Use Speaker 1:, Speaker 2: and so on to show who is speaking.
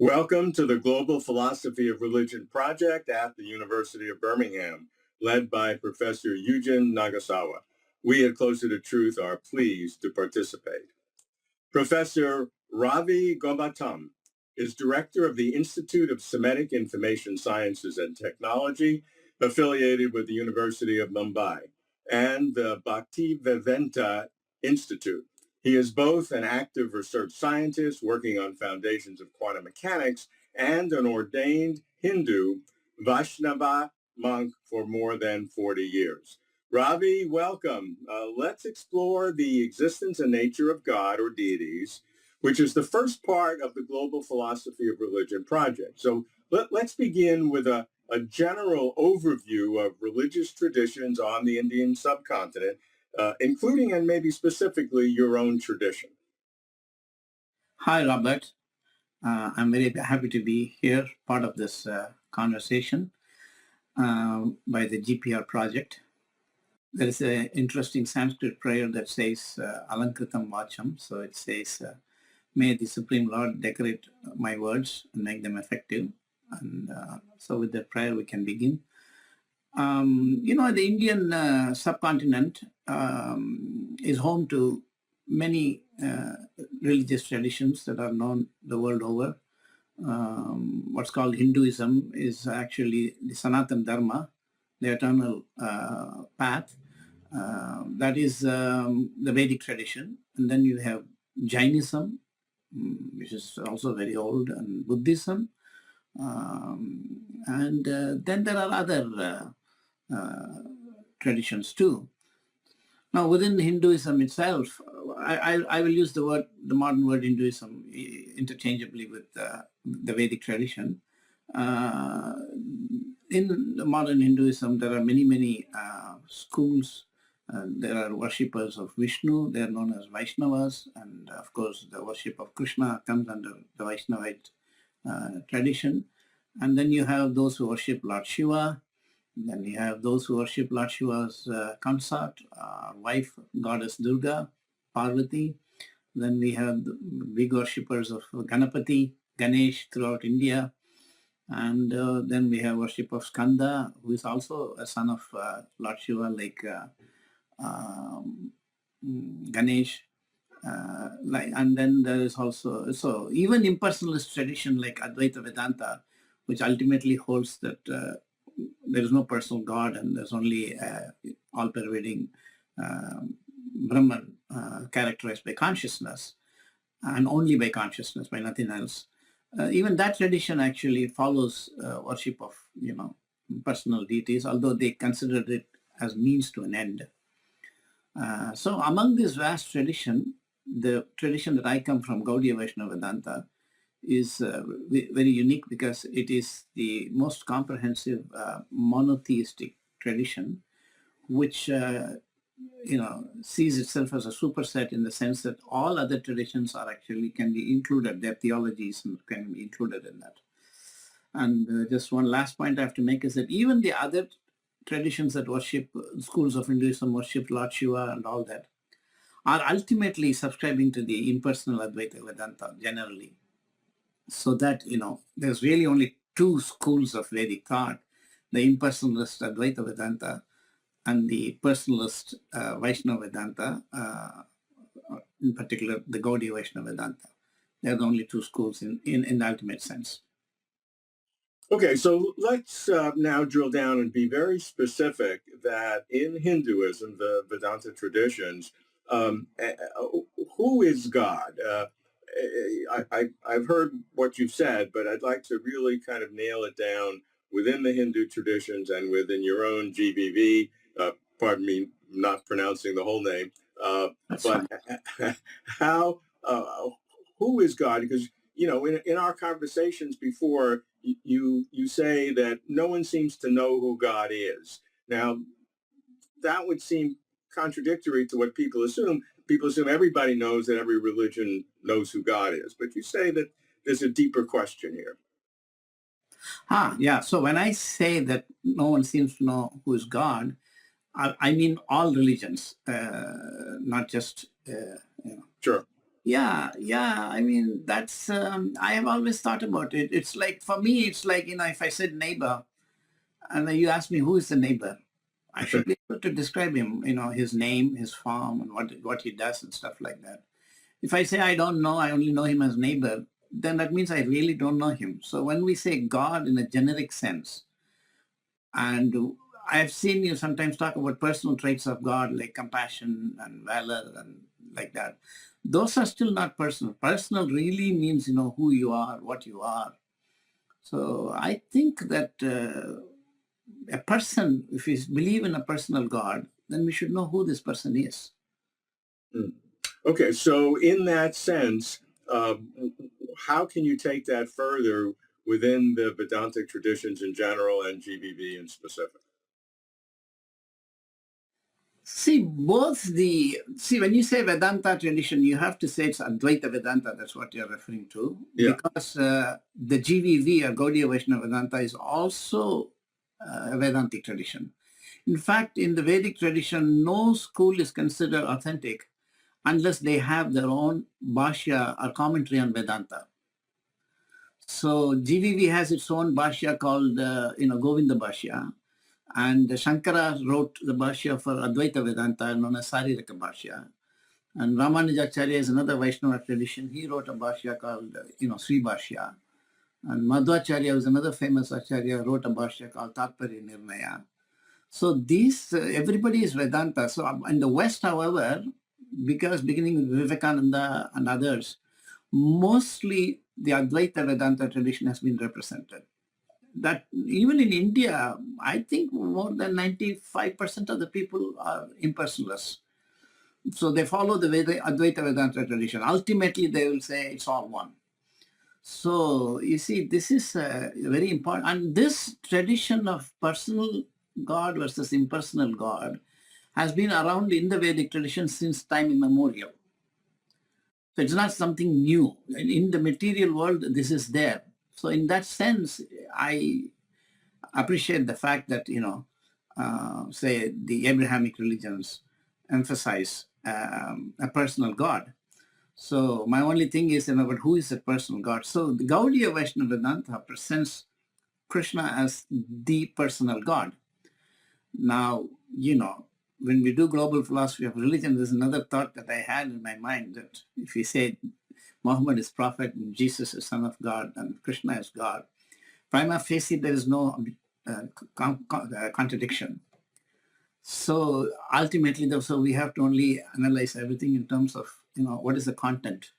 Speaker 1: Welcome to the Global Philosophy of Religion project at the University of Birmingham, led by Professor Yujin Nagasawa. We at Closer to Truth are pleased to participate. Professor Ravi Gautam is director of the Institute of Semitic Information Sciences and Technology, affiliated with the University of Mumbai, and the Bhaktivedanta Institute. He is both an active research scientist working on foundations of quantum mechanics and an ordained Hindu Vaishnava monk for more than 40 years. Ravi, welcome. Let's explore the existence and nature of God or deities, which is the first part of the Global Philosophy of Religion project. So let's begin with a general overview of religious traditions on the Indian subcontinent, including and maybe specifically your own tradition.
Speaker 2: Hi, Robert. I'm very happy to be here, part of this conversation by the GPR project. There is an interesting Sanskrit prayer that says Alankritam Vacham. So it says, may the Supreme Lord decorate my words and make them effective. And so with that prayer, we can begin. The Indian subcontinent is home to many religious traditions that are known the world over. What's called Hinduism is actually the Sanatana Dharma, the eternal path. That is the Vedic tradition. And then you have Jainism, which is also very old, and Buddhism. And then there are other traditions too. Now, within Hinduism itself, I will use the modern word Hinduism interchangeably with the Vedic tradition. In the modern Hinduism, there are many schools. There are worshippers of Vishnu. They are known as Vaishnavas. And of course, the worship of Krishna comes under the Vaishnavite tradition. And then you have those who worship Lord Shiva. Then you have those who worship Lord Shiva's consort, wife, goddess Durga, Parvati. Then we have the big worshippers of Ganapati, Ganesh throughout India. And then we have worship of Skanda, who is also a son of Lord Shiva, like Ganesh. And then there is also, so even impersonalist tradition like Advaita Vedanta, which ultimately holds that there is no personal God and there's only all-pervading Brahman characterized by consciousness, and only by consciousness, by nothing else. Even that tradition actually follows worship of, personal deities, although they considered it as means to an end. So among this vast tradition, the tradition that I come from, Gaudiya Vaishnava Vedanta, is very unique because it is the most comprehensive monotheistic tradition, which sees itself as a superset in the sense that all other traditions are actually can be included. Their theologies can be included in that. And just one last point I have to make is that even the other traditions that worship, schools of Hinduism worship Lord Shiva and all that, are ultimately subscribing to the impersonal Advaita Vedanta generally. So that, there's really only two schools of Vedic thought, the impersonalist Advaita Vedanta and the personalist Vaishnava Vedanta, in particular the Gaudiya Vaishnava Vedanta. They're the only two schools in the ultimate sense.
Speaker 1: Okay, so let's now drill down and be very specific that in Hinduism, the Vedanta traditions, who is God? I've heard what you've said, but I'd like to really kind of nail it down within the Hindu traditions and within your own GBV. Pardon me, not pronouncing the whole name. But who is God? Because, in our conversations before, you say that no one seems to know who God is. Now, that would seem contradictory to what people assume. People assume everybody knows that every religion knows who God is. But you say that there's a deeper question here.
Speaker 2: Yeah. So when I say that no one seems to know who is God, I mean all religions, not just...
Speaker 1: Sure.
Speaker 2: Yeah. I mean, that's, I have always thought about it. It's like, for me, it's like, if I said neighbor, and then you ask me who is the neighbor, I should be able to describe him, his name, his farm, and what he does and stuff like that. If I say I don't know, I only know him as neighbor, then that means I really don't know him. So when we say God in a generic sense, and I've seen you sometimes talk about personal traits of God like compassion and valor and like that. Those are still not personal. Personal really means, who you are, what you are. So I think that a person, if we believe in a personal God, then we should know who this person is.
Speaker 1: Mm. Okay, so in that sense, uh, how can you take that further within the Vedantic traditions in general and GBV in specific?
Speaker 2: When you say Vedanta tradition, you have to say it's Advaita Vedanta. That's what you're referring to,
Speaker 1: Yeah.
Speaker 2: because the GVV or Gaudiya Vaishnava Vedanta is also a Vedantic tradition. In fact, in the Vedic tradition, no school is considered authentic unless they have their own bhashya or commentary on Vedanta. So GVV has its own bhashya called, Govinda Bhashya, and Shankara wrote the bhashya for Advaita Vedanta known as Sariraka Bhashya. And Ramanujacharya is another Vaishnava tradition. He wrote a bhashya called, Sri Bhashya. And Madhvacharya was another famous acharya, wrote a bhashya called Tatparya Nirnaya. So these, everybody is Vedanta. So in the West, however, because beginning with Vivekananda and others, mostly the Advaita Vedanta tradition has been represented. That even in India, I think more than 95% of the people are impersonalists. So they follow the Advaita Vedanta tradition. Ultimately, they will say it's all one. So you see, this is very important. And this tradition of personal God versus impersonal God has been around in the Vedic tradition since time immemorial. So it's not something new. In the material world, this is there. So in that sense, I appreciate the fact that, say the Abrahamic religions emphasize a personal God. So my only thing is, but who is a personal God? So the Gaudiya Vaishnava Vedanta presents Krishna as the personal God. Now, when we do global philosophy of religion, there's another thought that I had in my mind, that if we say Muhammad is prophet and Jesus is son of God and Krishna is God, prima facie there is no contradiction. So ultimately, though, so we have to only analyze everything in terms of, what is the content.